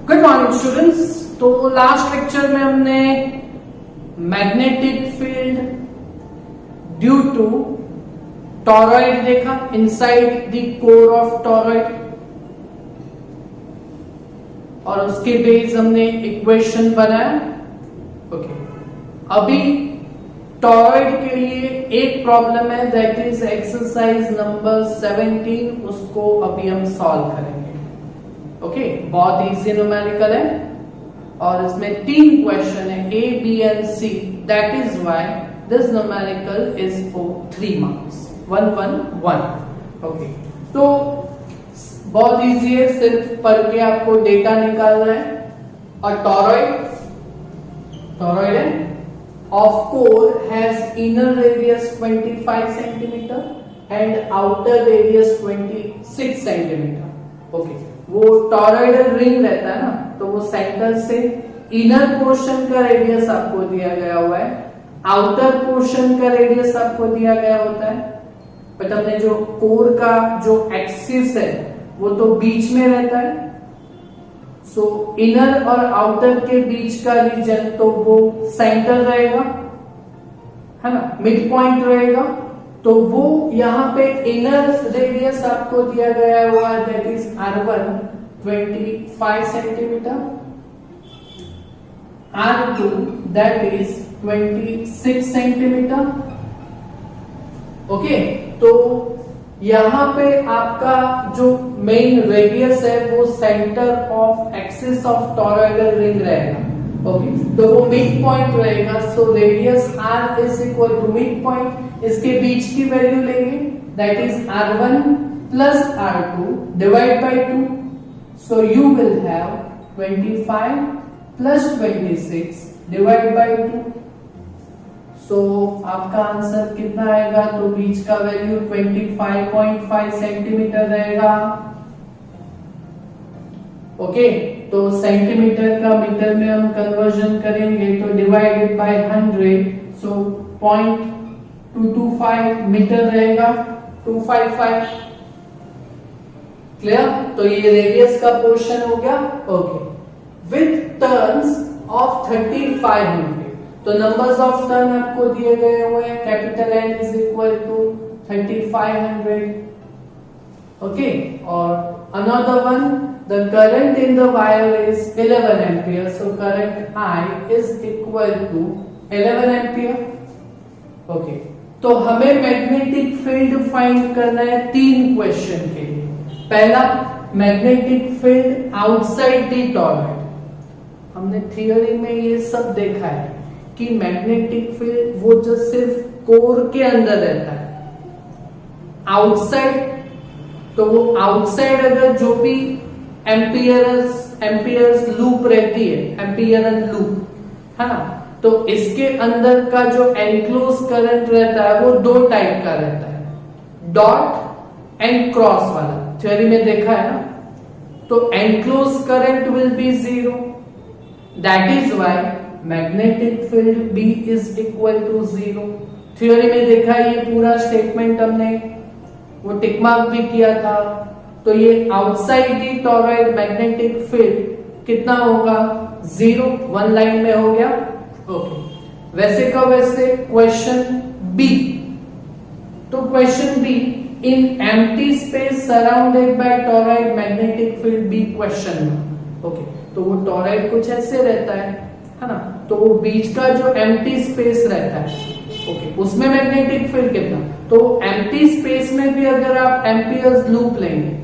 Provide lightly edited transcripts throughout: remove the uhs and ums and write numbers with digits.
Good morning students. तो last lecture में हमने magnetic field due to toroid देखा, inside the core of toroid, और उसके बेस हमने इक्वेशन बनाया। ओके, अभी टॉरॉइड के लिए एक प्रॉब्लम है, दैट इज एक्सरसाइज नंबर 17। उसको अभी हम सॉल्व करेंगे। ओके, बहुत इजी न्यूमेरिकल है और इसमें 3 क्वेश्चन है, A, B and C। That is why this numerical is for 3 marks, 1 1 1। Okay, तो बहुत इजी है, सिर्फ पढ़ के आपको डेटा निकालना है। और टॉरॉइड है of core has inner radius 25 centimetre and outer radius 26 centimetre. Okay, वो टॉरॉइडल रिंग रहता है ना, तो वो सेंटर से इनर पोर्शन का रेडियस आपको दिया गया हुआ है, आउटर पोर्शन का रेडियस आपको दिया गया होता है। बट हमने जो कोर का जो एक्सिस है वो तो बीच में रहता है, सो इनर और आउटर के बीच का रीजन तो वो सेंटर रहेगा, है ना, मिड पॉइंट रहेगा। तो वो यहाँ पे इनर रेडियस आपको दिया गया हुआ है, that is R1 25 centimetre, R2 that is 26 centimetre. Okay, तो यहां पे आपका जो मेन रेडियस है वो centre of axis of toroidal ring रहेगा। ओके, तो वो मिड पॉइंट रहेगा, so radius R is equal to mid point, इसके बीच की वैल्यू लेंगे, that is R1 plus R2 divide by 2, so you will have 25 plus 26 divide by 2। So आपका answer कितना आएगा? तो बीच का वैल्यू 25.5 सेंटीमीटर रहेगा। ओके, तो सेंटीमीटर का मीटर में हम कन्वर्जन करेंगे तो डिवाइडेड बाय 100, सो 0.225 मीटर रहेगा, 255। क्लियर? तो ये रेडियस का पोर्शन हो गया। ओके, विथ टर्न्स ऑफ 3500, तो नंबर्स ऑफ टर्न आपको दिए गए हुए हैं, capital N is equal to 3500। Okay, और another one, the current in the wire is 11 ampere, so current I is equal to 11 ampere. Okay, तो हमें मैग्नेटिक फील्ड फाइंड करना है 3 क्वेश्चन के लिए। पहला, magnetic field outside the torrid. हमने theory में ये सब देखा है कि मैग्नेटिक फील्ड वो जो सिर्फ कोर के अंदर रहता है, आउटसाइड, तो वो आउटसाइड अगर जो भी एम्पियर्स लूप रहती है, एम्पियरन लूप, है ना, तो इसके अंदर का जो एनक्लोज करंट रहता है वो 2 टाइप का रहता है, डॉट एंड क्रॉस वाला। थ्योरी में देखा है ना, तो enclosed current will be 0, that is why magnetic field B is equal to 0। Theory में देखा, ये पूरा स्टेटमेंट हमने वो टिक मार्क भी किया था। तो ये outside the torrid magnetic field कितना होगा? 0, 1 लाइन में हो गया। ओके, वैसे का वैसे क्वेश्चन B, तो question B, in empty space surrounded by torrid magnetic field B question. Okay, तो वो टॉरॉइड कुछ ऐसे रहता है ना, तो वो बीच का जो एम्प्टी स्पेस रहता है, ओके, उसमें मैग्नेटिक फील्ड कितना? तो एम्प्टी स्पेस में भी अगर आप एम्पियर्स लूप लेंगे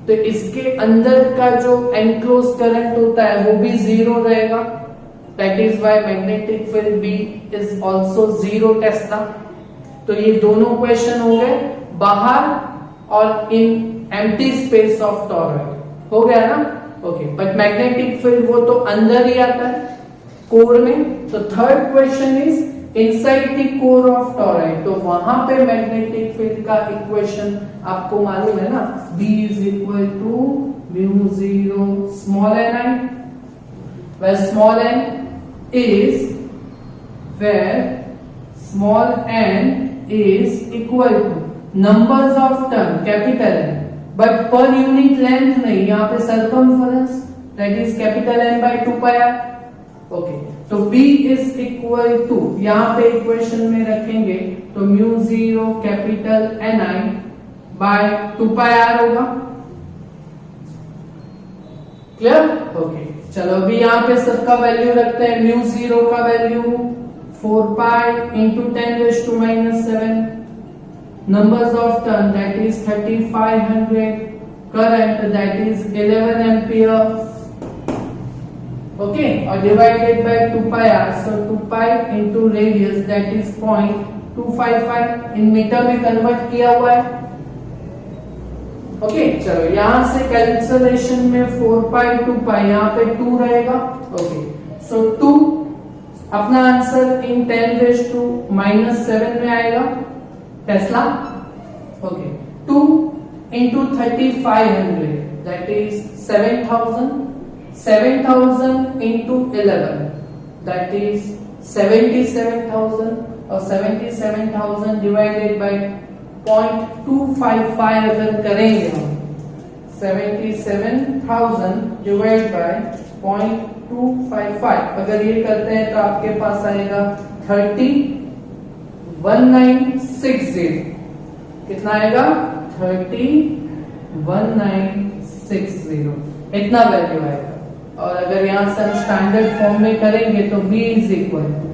तो इसके अंदर का जो एनक्लोज करंट होता है वो भी 0 रहेगा, that is why magnetic field B is also 0 Tesla. तो ये दोनों क्वेश्चन हो गए बाहर और in empty space of torrid, हो गया ना। ओके, बट मैग्नेटिक फील्ड वो तो अंदर ही आता है कोर में। तो third question is inside the core of torrid, तो वहां पे मैग्नेटिक फील्ड का इक्वेशन आपको मालूम है ना, B is equal to mu 0 small n, where small n is equal to numbers of turn, capital N, but per unit length नहीं, यहाँ पे circumference, that is capital N by 2 pi r. Okay, तो B is equal to, यहां पे equation में रखेंगे तो mu zero capital Ni by 2 pi r होगा। क्लियर? ओके, चलो अभी यहां पे सबका वैल्यू रखते हैं। म्यू जीरो का value 4 pi into 10⁻⁻⁷, numbers of turn that is 3500, current that is 11 ampere, okay, or divided by 2 pi r, so 2 pi into radius that is 0.255 in metre में convert किया हुआ है। ओके, चलो यहां से कैलकुलेशन में 4 पाई 2 पाई, यहां पे 2 रहेगा। ओके, सो 2 अपना आंसर इन 10⁻⁻⁷ में आएगा Tesla. Okay, 2 into 3500 that is 7000, 7000 into 11 that is 77000, और 77000 divided by 0.255 अगर करेंगे हम, 77000 डिवाइड बाय 0.255 अगर ये करते हैं तो आपके पास आएगा 301960। कितना आएगा? 301960, इतना वैल्यू आएगा। और अगर यहां से हम स्टैंडर्ड फॉर्म में करेंगे तो B इज इक्वल टू,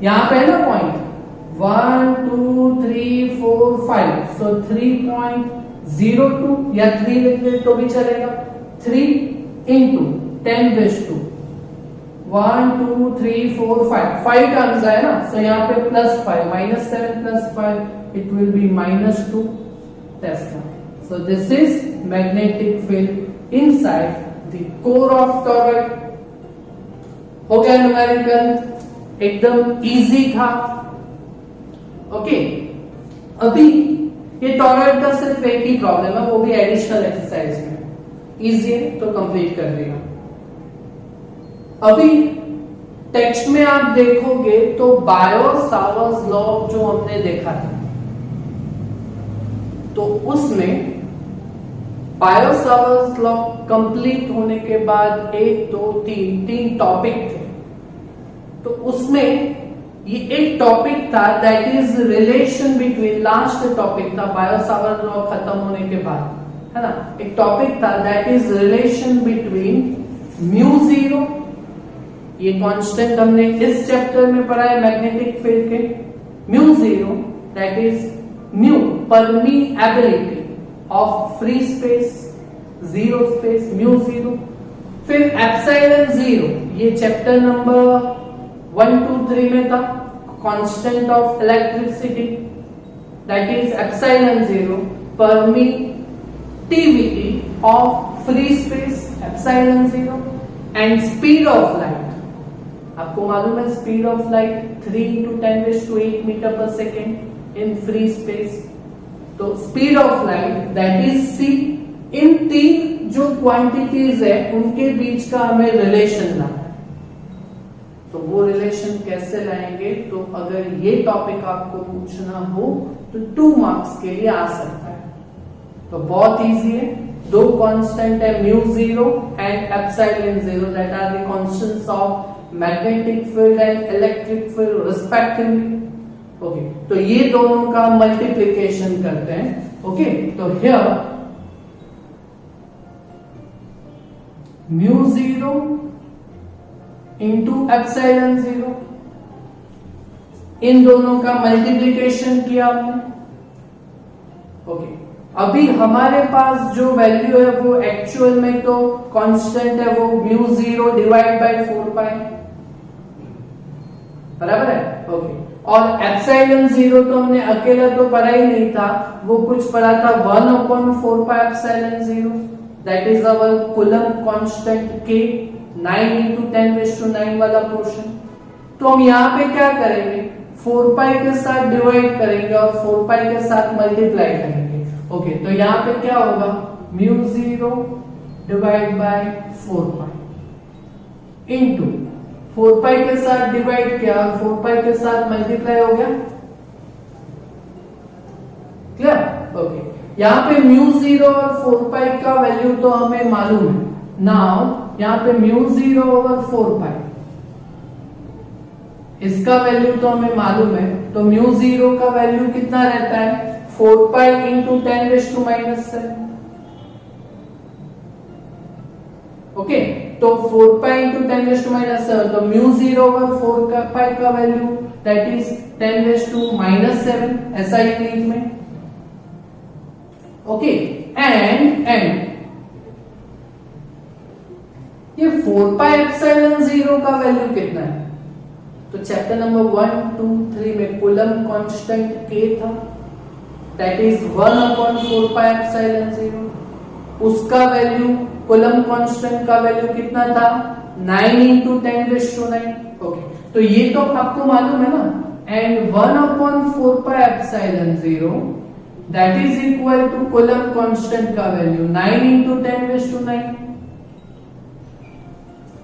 यहां पे है ना पॉइंट 1 2 3 4 5, सो 3.02 या 3 लिख दे तो भी चलेगा। 3 इंटू 10⁻², 1 2 3 4 5 टर्म्स है ना, सो यहाँ पे +5 -7 + 5 it will be -2 Tesla. So this is magnetic field inside the core of toroid. हो गया न्यूमेरिकल, एकदम इजी था। ओके, अभी ये टॉरॉइड का सिर्फ एक ही प्रॉब्लम है, वो भी एडिशनल एक्सरसाइज में। इजी है तो कंप्लीट कर देगा। अभी टेक्स्ट में आप देखोगे तो बायो-सावर्ट्स लॉ जो हमने देखा था, तो उसमें बायो-सावर्ट्स लॉ कंप्लीट होने के बाद 1 2 3 टॉपिक थे। तो उसमें ये एक टॉपिक था that is relation between, last topic था बायो-सावर्ट्स लॉ खत्म होने के बाद, है ना, एक टॉपिक था that is relation between mu zero, ये कांस्टेंट हमने इस चैप्टर में पढ़ा है मैग्नेटिक फील्ड के, mu zero that is mu permeability of free space, zero space, mu zero. फिर एप्सिलॉन जीरो, ये चैप्टर नंबर 1 2 3 में था, constant of electricity that is epsilon zero permittivity of free space, epsilon zero, and speed of light. आपको मालूम है speed of light 3 × 10⁸ metre per second in free space. तो speed of light that is c. इन 3 जो quantities है उनके बीच का हमें रिलेशन लाना है। तो वो रिलेशन कैसे लाएंगे? तो अगर ये टॉपिक आपको पूछना हो तो 2 मार्क्स के लिए आ सकता है। तो बहुत इजी है, 2 कांस्टेंट है mu zero and epsilon zero that are the constants of magnetic field and electric field respectively. Okay, तो ये दोनों का मल्टीप्लिकेशन करते हैं। ओके, तो here mu zero into epsilon zero, इन दोनों का मल्टीप्लिकेशन किया हमने। ओके, अभी हमारे पास जो वैल्यू है वो एक्चुअल में तो कांस्टेंट है, वो म्यू जीरो डिवाइड बाय 4 पाई, बराबर है। ओके, और एप्सिलॉन जीरो तो हमने अकेला तो पढ़ा ही नहीं था, वो कुछ पढ़ा था 1/4 pi epsilon zero that is our coulomb constant के 9 × 10⁻⁹ वाला पोर्शन। तो हम यहाँ पे क्या करेंगे, 4 पाई के साथ डिवाइड करेंगे और 4 पाई के साथ मल्टीप्लाई करेंगे। ओके, तो यहाँ पे क्या होगा, mu zero divide by 4 pi into 4 पाई के साथ डिवाइड किया, 4 पाई के साथ मल्टीप्लाई हो गया। क्लियर? ओके, यहाँ पे म्यू जीरो और 4 पाई का वैल्यू तो हमें मालूम है, नाउ यहाँ पे μ0 ओवर 4 पाई, इसका वैल्यू तो हमें मालूम है, तो μ0 का वैल्यू कितना रहता है 4 पाई इंटू 10⁻⁻⁷। ओके, तो 4 पाई इंटू 10⁻⁻⁷, तो μ0 ओवर 4 पाई का वैल्यू दैट इज 10⁻⁷, ऐसा ही लिख में। ओके, एंड ये 4 पाई एप्सिलॉन 0 का वैल्यू कितना है? तो चैप्टर नंबर 1, 2, 3 में कूलम्ब कांस्टेंट k था, दैट इज 1/4 पाई एप्सिलॉन 0। उसका वैल्यू, कूलम्ब कांस्टेंट का वैल्यू कितना था 9 इंटू 10⁻⁹। ओके, तो ये तो आपको मालूम है ना, and 1/4 pi epsilon 0 that is equal to coulomb constant का वैल्यू 9 इंटू 10⁻⁹।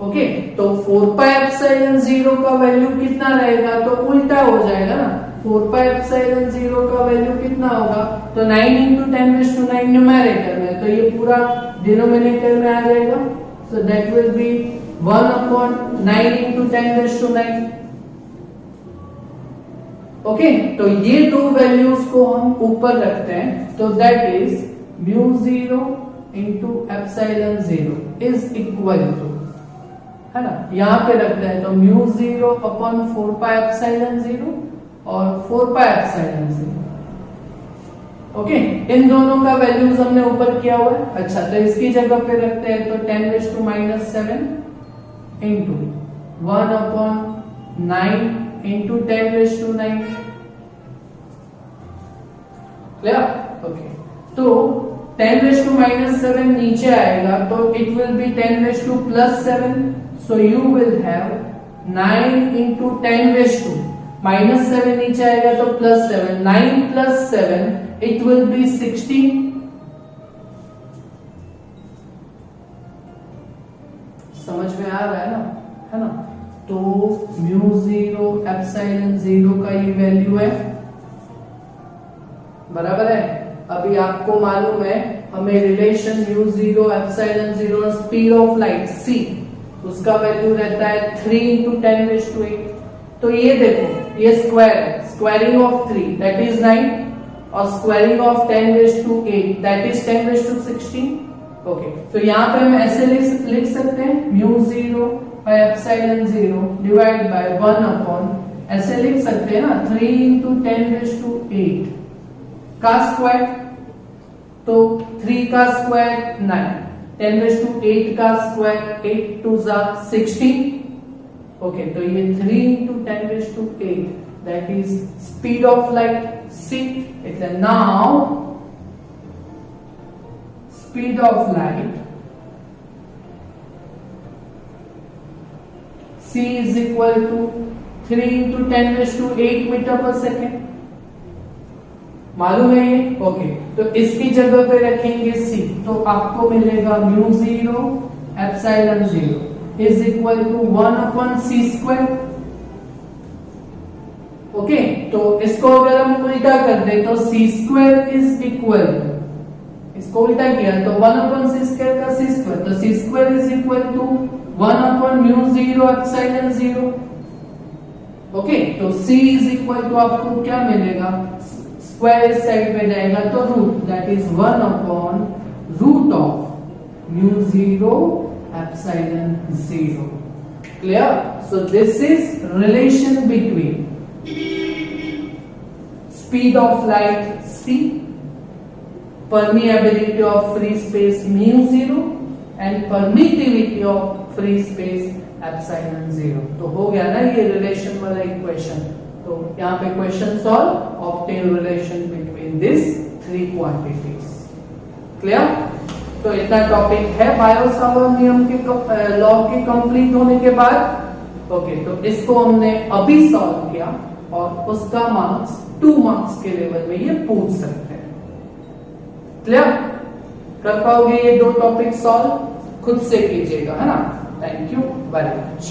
ओके, तो 4 पाई एप्सिलॉन 0 का वैल्यू कितना रहेगा, तो उल्टा हो जाएगा ना, 4 पाई एप्सिलॉन 0 का वैल्यू कितना होगा, तो 9 इंटू 10⁻⁹ न्यूमेरेटर में, तो ये पूरा डिनोमिनेटर में आ जाएगा, so that will be 1/9 into 10⁻⁹। Okay, तो ये दो वैल्यूज को हम ऊपर रखते हैं, तो that is μ0 into epsilon 0 is equal to, है ना, यहां पे रखते हैं, तो μ0/4 पाई एप्सिलॉन 0 और 4 पाई एप्सिलॉन 0। ओके, इन दोनों का वैल्यूज हमने ऊपर किया हुआ है। अच्छा, तो इसकी जगह पे रखते हैं, तो 10⁻⁷ इंटू 1/9 इंटू 10⁻⁹। क्लियर? ओके, तो 10⁻⁷ नीचे आएगा, तो it will be 10⁻+7, so you will have 9 into 10⁻⁻⁷, नीचे आएगा तो +7, 9 + 7 it will be 16। समझ में आ रहा है ना, है ना, तो μ0 एप्सिलॉन 0 का ये वैल्यू है, बराबर है। अभी आपको मालूम है, हमें relation μ0 epsilon 0 speed of light c, उसका वैल्यू रहता है 3 इंटू 10⁻⁸। तो ये देखो, ये स्क्वायर है, स्क्वायरिंग ऑफ 3 दैट इज 9 और squaring of 10⁸ that is 10⁻16। Okay, तो यहाँ पे हम ऐसे लिख सकते हैं μ0 बाय एप्सिलॉन 0 डिवाइड बाय 1/, ऐसे लिख सकते हैं ना, 3 इंटू 10⁸ का स्क्वायर, तो 3 का स्क्वायर 9, 10⁸ का स्क्वायर 8 2 16। ओके, तो ये 3 into 10⁸ that is speed of light c। એટલે now speed of light c is equal to 3 into 10⁸ metre per second, मालूम है ये। ओके, तो इसकी जगह पे रखेंगे c, तो आपको मिलेगा μ0 epsilon 0 is equal to 1/c²। Okay, तो इसको अगर हम उल्टा कर दे, तो c² इज इक्वल टू, इसको उल्टा किया तो 1/c² का c², तो c² is equal to 1/μ0 epsilon 0। Okay, तो c इज इक्वल टू आपको क्या मिलेगा, स्क्वायर इस साइड पे जाएगा तो रूट, दैट इज 1/रूट of μ0 epsilon 0। Clear? So this is relation between speed of light c, permeability of free space μ0 and permittivity of free space epsilon 0। तो हो गया ना ये रिलेशन वाला इक्वेशन। तो यहाँ पे question solve, obtain relation between this three quantities. Clear? तो इतना टॉपिक है बायो-सावर्ट नियम के लॉ के कंप्लीट होने के बाद। ओके, तो इसको हमने अभी सॉल्व किया और उसका मार्क्स 2 मार्क्स के लेवल में ये पूछ सकते हैं। क्लियर? कर पाओगे ये 2 टॉपिक सॉल्व? खुद से कीजिएगा, है ना। Thank you very much.